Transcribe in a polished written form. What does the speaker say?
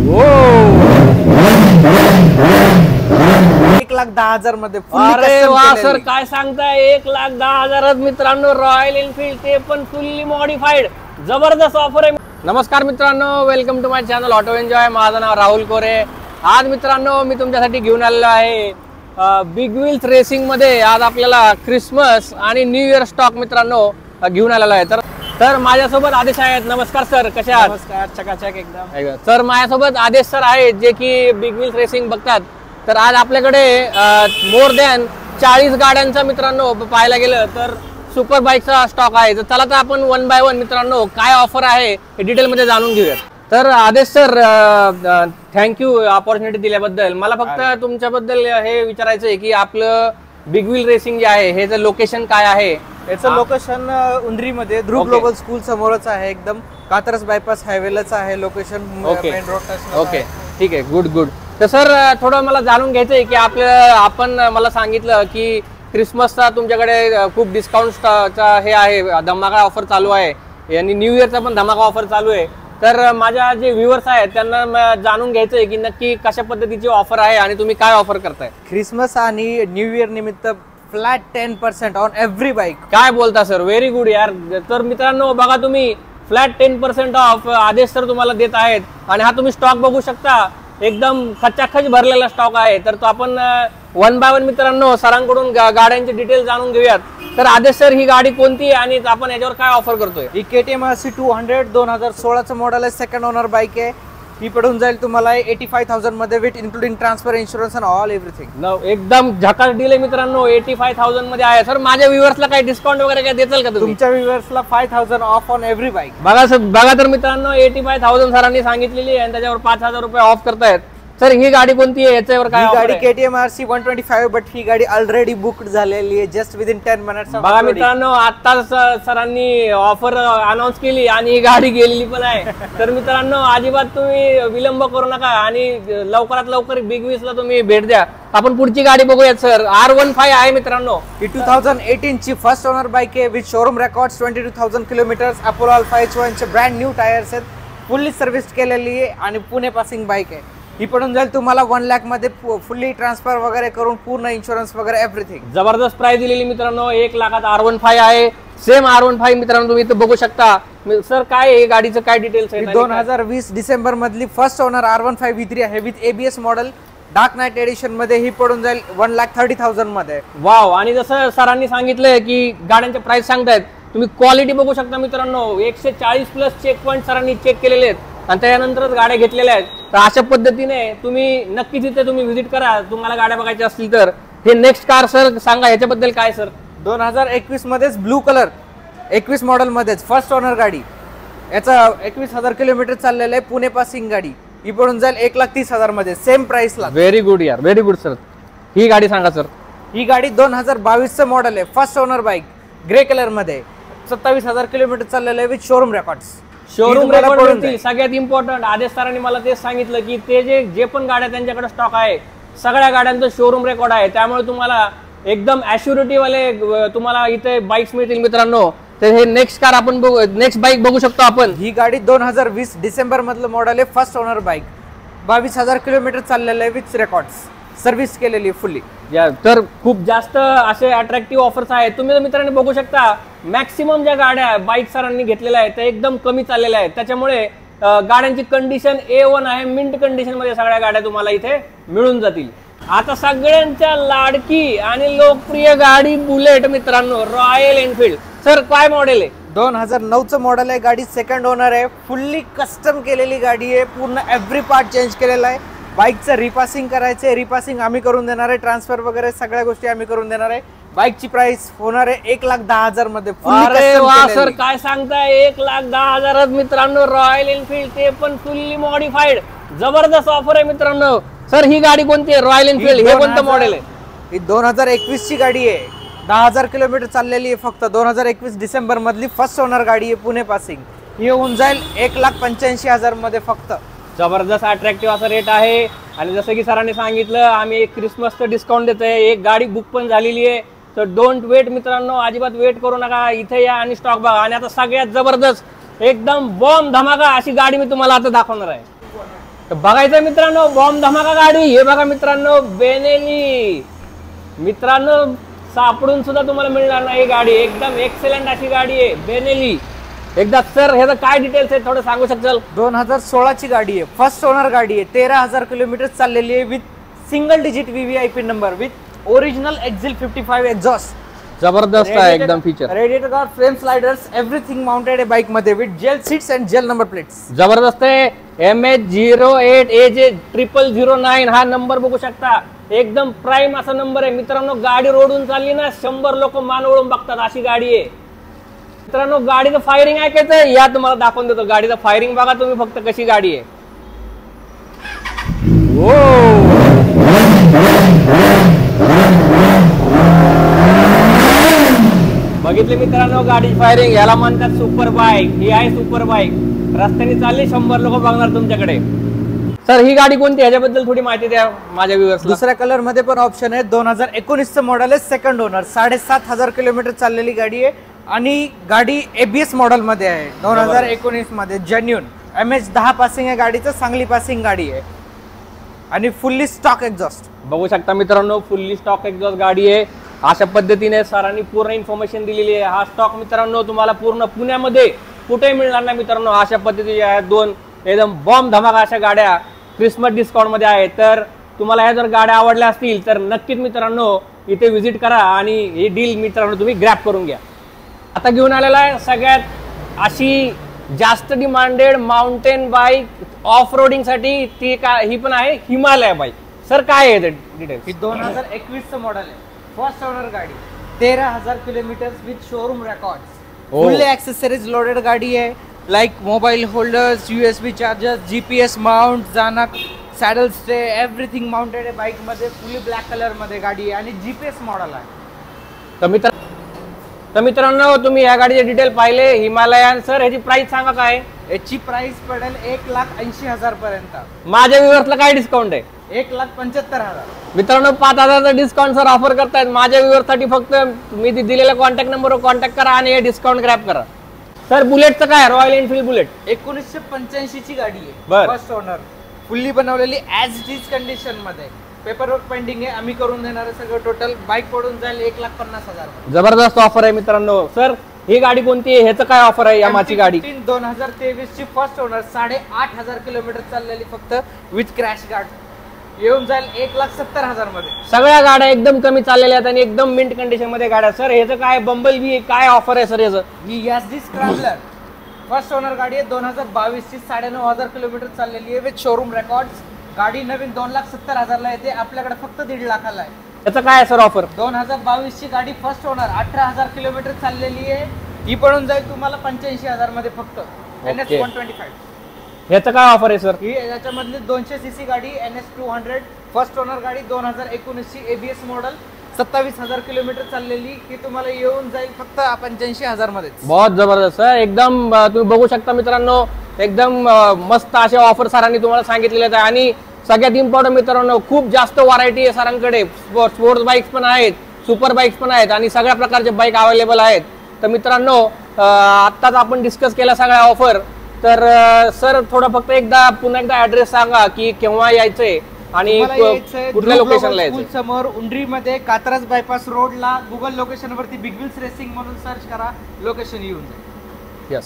1,10,000 मध्ये. अरे वा सर, काय सांगताय, 1,10,000 मित्रांनो, रॉयल एनफील्ड, ते पण फुल्ली मॉडिफाईड. जबरदस्त ऑफर आहे. नमस्कार मित्रांनो, welcome to my channel auto enjoy. माझं नाव राहुल कोरे. आज मित्रांनो मी तुमच्यासाठी घेऊन आलेलो आहे बिग व्हील्स रेसिंग मध्ये. आज आपल्याला क्रिसमस आणि न्यू इयर स्टॉक मित्रांनो घेऊन आलेला आहे. तर माझ्यासोबत आदेश आहेत. नमस्कार सर, कसे आहात? नमस्कार, चकाचक एकदम. सर माझ्यासोबत आदेश सर आहेत, जे की बिग व्हील्स रेसिंग बघतात. तर आज आपल्याकडे मोर दॅन 40 गाड्यांचा मित्रांनो पाहायला गेलं तर सुपर बाईकचा स्टॉक आहे. तर चला तर आपण वन बाय वन मित्रांनो काय ऑफर आहे हे डिटेल मध्ये जाणून घेऊया. तर आदेश सर, थँक्यू ऑपॉर्च्युनिटी दिल्याबद्दल. मला फक्त तुमच्याबद्दल हे विचारायचं आहे की आपलं बिग व्हील रेसिंग जे आहे ह्याचं लोकेशन काय आहे? याचं लोकेशन उंद्री मध्ये ध्रुव ग्लोबल स्कूल समोरच आहे. एकदम कात्रज बायपास हायवेलाच आहे लोकेशन. Main road. ओके, ठीक आहे, गुड. तर सर थोडं मला जाणून घ्यायचंय की आपण मला सांगितलं की क्रिसमसचा तुमच्याकडे खूप डिस्काउंटचा हे आहे, धमाका ऑफर चालू आहे आणि न्यू इयरचा पण धमाका ऑफर चालू आहे. तर माझ्या जे व्ह्युअर्स आहेत त्यांना जाणून घ्यायचंय की नक्की कशा पद्धतीची ऑफर आहे आणि तुम्ही काय ऑफर करताय. क्रिसमस आणि न्यू इयर निमित्त फ्लॅट 10% ऑन एव्हरी बाईक. काय बोलता सर, व्हेरी गुड यार. तर मित्रांनो बघा, तुम्ही फ्लॅट 10% ऑफ आदेश सर तुम्हाला देत आहेत. आणि हा तुम्ही स्टॉक बघू शकता, एकदम खचाखच भरलेला स्टॉक आहे. तर तो आपण वन बाय वन मित्रांनो सरांकडून गाड्यांचे डिटेल जाणून घेऊयात. तर आदेश सर, ही गाडी कोणती आणि आपण याच्यावर काय ऑफर करतोय? ही KTM RC 200 2016चं मॉडेल आहे. सेकंड ओनर बाईक आहे. ही पडून जाईल तुम्हाला 85,000 मध्ये with including transfer, insurance and all everything. एकदम झकास डील आहे मित्रांनो, 85,000 मध्ये आहे. सर माझ्या व्ह्युअर्सला काही डिस्काउंट वगैरे काय देताल का तुम्ही? तुमच्या व्ह्युअर्सला 5,000 ऑफ ऑन एव्हरी बाईक. बघा तर मित्रांनो, 85,000 सरांनी सांगितलेली आणि त्याच्यावर 5,000 रुपये ऑफ करतायत. सर ही गाडी कोणती आहे, याच्यावर काय? गाडी KTM RC 125, बट ही गाडी ऑलरेडी बुक्ड झालेली आहे. Just within 10 minutes. बघा मित्रांनो, आताच सरांनी ऑफर अनाऊन्स केली आणि ही गाडी गेलेली पण आहे. तर मित्रांनो अजिबात तुम्ही विलंब करू नका आणि लवकरात लवकर बिग व्हील्सला तुम्ही भेट द्या. आपण पुढची गाडी बघूयात सर. R15 आहे मित्रांनो. ही 2018 ची फर्स्ट ओनर बाईक आहे with showroom records, 22,000 kilometres. Apollo alpha H1 चे ब्रँड न्यू टायर्स आहेत, फुल्ली सर्व्हिस केलेली आहे आणि पुणे पासिंग बाईक आहे. ही पडून जाईल तुम्हाला 1 लाख मध्ये, फुल्ली ट्रान्सफर वगैरे करून, पूर्ण इन्शुरन्स वगैरे एव्हरीथिंग. जबरदस्त प्राइस दिलेली मित्रांनो, 1 लाखात R15 आहे. सेम R15 मित्रांनो तुम्ही इथं बघू शकता. सर काय आहे गाडीचं, काय डिटेल्स आहे? 2020 डिसेंबर मधली फर्स्ट ओनर R15 V3 आहे with ABS model, dark night edition मध्ये. ही पडून जाईल 1,30,000 मध्ये. वाव. आणि जसं सरांनी सांगितलंय की गाड्यांचे प्राइस सांगतायत, तुम्ही क्वालिटी बघू शकता मित्रांनो. 140 प्लस चेक पॉईंट सरांनी चेक केलेले आहेत आणि त्यानंतरच गाड्या घेतलेल्या आहेत. तर अशा पद्धतीने तुम्ही नक्की तिथे तुम्ही व्हिजिट करा तुम्हाला गाड्या बघायच्या असतील तर. हे नेक्स्ट कार सर सांगा, याच्याबद्दल काय सर? 2021 मध्येच ब्लू कलर, 21 मॉडेल मध्येच फर्स्ट ओनर गाडी. याचा 21,000 किलोमीटर चाललेलं आहे, पुणे पासिंग गाडी. ही पडून जाईल 1,30,000 मध्ये, सेम प्राइसला. व्हेरी गुड यार, व्हेरी गुड सर. ही गाडी सांगा सर. ही गाडी 2022चं मॉडेल आहे, first owner bike, grey colour मध्ये, 27,000 किलोमीटर चाललेलं आहे with showroom records. Showroom record सगळ्यात इम्पॉर्टंट. आदेश सरांनी मला तेच सांगितलं की ते जे पण गाड्या त्यांच्याकडे स्टॉक आहे सगळ्या गाड्यांचं शोरूम रेकॉर्ड आहे. त्यामुळे तुम्हाला एकदम ॲश्युरिटी वाले तुम्हाला इथे बाईक्स मिळतील मित्रांनो. तर हे नेक्स्ट कार आपण नेक्स्ट बाईक बघू शकतो आपण. ही गाडी 2020 डिसेंबर मधलं मॉडेल आहे, फर्स्ट ओनर बाईक, 22,000 किलोमीटर चाललेलं आहे विथ रेकॉर्ड्स, सर्व्हिस केलेली फुल्ली. तर खूप जास्त असे अट्रॅक्टिव्ह ऑफर्स आहेत. तुम्ही मित्रांनो बघू शकता, मॅक्सिमम ज्या गाड्या बाईक सरांनी घेतलेल्या आहेत त्या एकदम कमी चाललेल्या आहेत. त्याच्यामुळे गाड्यांची कंडिशन A1 आहे, मिंट कंडिशन मध्ये सगळ्या गाड्या तुम्हाला इथे मिळून जातील. आता सगळ्यांच्या लाडकी आणि लोकप्रिय गाडी बुलेट मित्रांनो, रॉयल एनफील्ड. सर काय मॉडेल आहे? 2009चं मॉडेल आहे. गाडी सेकंड ओनर आहे, फुल्ली कस्टम केलेली गाडी आहे. पूर्ण एव्हरी पार्ट चेंज केलेला आहे. बाईकचं रिपासिंग करायचंय, रिपासिंग आम्ही करून देणार आहे. ट्रान्सफर वगैरे सगळ्या गोष्टी आम्ही करून देणार आहे. बाईकची प्राइस होणार आहे 1,10,000 मध्ये. अरे वा सर, काय सांगताय, 1,10,000 मित्रांनो, रॉयल एनफील्ड, ते पण फुल्ली मॉडिफाईड. जबरदस्त ऑफर आहे मित्रांनो. सर ही गाडी कोणती आहे, रॉयल एनफील्ड? हे कोणतं मॉडेल आहे? ही 2021 ची गाडी आहे, 10,000 किलोमीटर चाललेली आहे फक्त. 2021 डिसेंबर मधली फर्स्ट ओनर गाडी आहे, पुणे पासिंग. ही होऊन जाईल 1,85,000 मध्ये फक्त. जबरदस्त अट्रॅक्टिव्ह असा रेट आहे. आणि जसं की सरांनी सांगितलं, आम्ही एक क्रिसमसचं डिस्काउंट देतोय. एक गाडी बुक पण झालेली आहे. तर डोंट वेट मित्रांनो, अजिबात वेट करू नका, इथे या आणि स्टॉक बघा. आणि आता सगळ्यात जबरदस्त एकदम बॉम्ब धमाका अशी गाडी मी तुम्हाला आता दाखवणार आहे. तर बघायचं मित्रांनो बॉम्ब धमाका गाडी. हे बघा मित्रांनो बेनेली. मित्रांनो सापडून सुद्धा तुम्हाला मिळणार नाही ही गाडी. एकदम एक्सेलंट अशी गाडी आहे बेनेली. एकदा सर ह्याचं काय डिटेल्स आहे थोडं सांगू शकाल? 2016 ची गाडी आहे, फर्स्ट ओनर गाडी आहे, 13,000 किलोमीटर चाललेली आहे, with single digit VVIP number, with original एक्झिल 55 एक्झॉस्ट. जबरदस्त आहे एकदम feature. Radiator guard, frame sliders, everything mounted आहे बाइक मध्ये, with gel seats and gel number plates. जबरदस्त आहे. MH08AJ0009 हा नंबर बघू शकता. एकदम प्राइम असा नंबर आहे मित्रांनो. गाडी रोडून चालली ना 100 लोक मान वळून बघतात अशी गाडी आहे मित्रांनो. गाडीचं फायरिंग ऐकायचं या तुम्हाला दाखवून देतो. गाडीचं फायरिंग बघा तुम्ही फक्त कशी गाडी आहे. बघितले मित्रांनो गाडी फायरिंग. याला म्हणतात सुपर बाईक. ही आहे सुपर बाईक. रस्त्याने चालली 100 लोक बघणार तुमच्याकडे. सर ही गाडी कोणती ह्याच्याबद्दल थोडी माहिती द्या माझ्या व्ह्यूअर्सला. दुसऱ्या कलर मध्ये पण ऑप्शन आहे. 2019 मॉडेल आहे, सेकंड ओनर, 7,500 किलोमीटर चाललेली गाडी आहे आणि गाडी ABS मॉडेल मध्ये आहे. 2019 मध्ये जेन्युन MH10 पासिंग आहे गाडीचं, चांगली पासिंग गाडी आहे आणि फुल्ली स्टॉक एक्झॉस्ट बघू शकता मित्रांनो. फुल्ली स्टॉक एक्झॉस्ट गाडी आहे. अशा पद्धतीने सरांनी पूर्ण इन्फॉर्मेशन दिलेली आहे. हा स्टॉक मित्रांनो तुम्हाला पूर्ण पुण्यामध्ये कुठेही मिळणार नाही मित्रांनो. अशा पद्धतीच्या दोन एकदम बॉम्ब धमाका अशा गाड्या क्रिसमस डिस्काउंट मध्ये आहेत. तर तुम्हाला ह्या जर गाड्या आवडल्या असतील तर नक्कीच मित्रांनो इथे व्हिजिट करा आणि ही डील मित्रांनो तुम्ही ग्रॅब करून घ्या. आता घेऊन आलेला आहे सगळ्यात अशी जास्त demanded mountain bike off roading साठी. ती ही पण आहे हिमालय बाईक. सर काय आहे डिटेल्स? ही 2021 मॉडेल आहे, फर्स्ट ओनर गाडी, 13,000 kilometre with showroom records, fully accessories loaded गाडी आहे. Like mobile holders, USB chargers, GPS mount, जाना सॅडल स्टे, एव्हरीथिंग माउंटेड आहे बाईक मध्ये. फुल्ली ब्लॅक कलर मध्ये गाडी आहे आणि GPS मॉडेल आहे. तर मित्रांनो तुम्ही या गाडीचे डिटेल पाहिले हिमालयन. सर ह्याची प्राइस सांगा काय? याची प्राइस पडेल 1,80,000 पर्यंत. माझ्या व्ह्यूअर्सला काय डिस्काउंट आहे? 1,75,000. मित्रांनो 5,000चा डिस्काउंट सर ऑफर करतायत. माझ्या व्ह्यूअर्ससाठी फक्त मी दिलेल्या कॉन्टॅक्ट नंबरवर कॉन्टॅक्ट करा आणि हे डिस्काउंट ग्रॅब करा. सर बुलेटचं काय? रॉयल एनफिल्ड बुलेट 1985 ची गाडी आहे, बर. फर्स्ट ओनर, फुल्ली बनवलेली ऍज इट इज कंडिशन मध्ये. पेपर वर्क पेंडिंग आहे, आम्ही करून देणार आहे सगळं. टोटल बाईक पडून जाईल 1,50,000. जबरदस्त ऑफर आहे मित्रांनो. सर ही गाडी कोणती आहे? ह्याचं काय ऑफर आहे? यामाची गाडी 2023 ची फर्स्ट ओनर, 8,500 किलोमीटर चाललेली फक्त, विथ क्रॅश गार्ड, येऊन जाईल 1,70,000 मध्ये. सगळ्या गाड्या एकदम कमी चाललेल्या आहेत आणि एकदम मिंट कंडिशन मध्ये गाड्या. सर ह्याचं काय बंबल बी काय ऑफर आहे सर ह्याचं? ही यासडी स्क्रॅम्बलर फर्स्ट ओनर गाडी आहे, 2022 ची, 9,500 किलोमीटर चाललेली आहे, विथ शोरूम रेकॉर्ड्स. गाडी नवीन 2,70,000 ला येते, आपल्याकडे फक्त 1.5 लाखाला आहे. त्याचं काय आहे सर ऑफर? 2022 ची गाडी, फर्स्ट ओनर, 18,000 किलोमीटर चाललेली आहे. ही पडून जाईल तुम्हाला 85,000 मध्ये फक्त. NS125. ह्याचं काय ऑफर आहे सर? ही याच्यामधली 200 cc गाडी, NS200, फर्स्ट ओनर गाडी, 2019 ची, ABS मॉडेल, 27,000 किलोमीटर चाललेली. ही तुम्हाला येऊन जाईल फक्त 85,000 मध्ये. बहुत जबरदस्त आहे एकदम. तुम्ही बघू शकता मित्रांनो एकदम मस्त अशा ऑफर सरांनी तुम्हाला सांगितलेले आहे. आणि सगळ्यात इम्पॉर्टंट मित्रांनो खूप जास्त व्हरायटी आहे सरांकडे. स्पोर्ट्स बाईक्स पण आहेत, सुपर बाईक्स पण आहेत आणि सगळ्या प्रकारचे बाईक अवेलेबल आहेत. तर मित्रांनो आत्ताच आपण डिस्कस केला सगळ्या ऑफर. तर सर थोडं फक्त पुन्हा एकदा ऍड्रेस सांगा की केव्हा यायचंय आणि कुठल्या लोकेशनला यायचं? समोर उंडरी मध्ये, कात्रज बायपास रोडला, गुगल लोकेशन वरती बिग व्हील्स रेसिंग म्हणून सर्च करा, लोकेशन येऊन जाईल. यस.